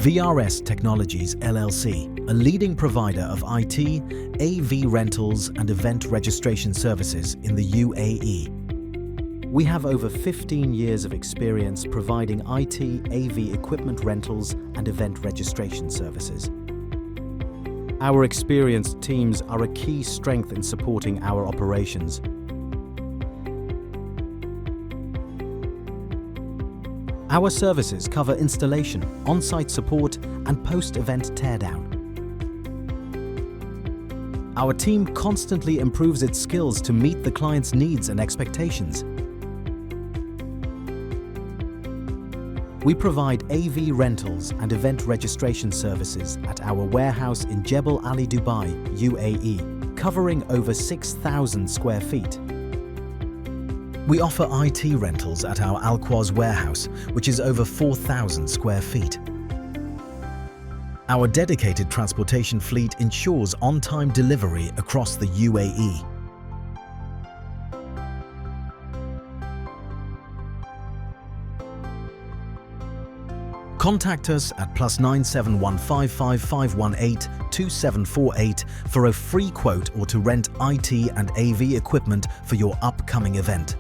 VRS Technologies LLC, a leading provider of IT, AV rentals and event registration services in the UAE. We have over 15 years of experience providing IT, AV equipment rentals and event registration services. Our experienced teams are a key strength in supporting our operations. Our services cover installation, on-site support, and post-event teardown. Our team constantly improves its skills to meet the client's needs and expectations. We provide AV rentals and event registration services at our warehouse in Jebel Ali, Dubai, UAE, covering over 6,000 square feet. We offer IT rentals at our Quoz warehouse, which is over 4,000 square feet. Our dedicated transportation fleet ensures on-time delivery across the UAE. Contact us at +971 55518 2748 for a free quote or to rent IT and AV equipment for your upcoming event.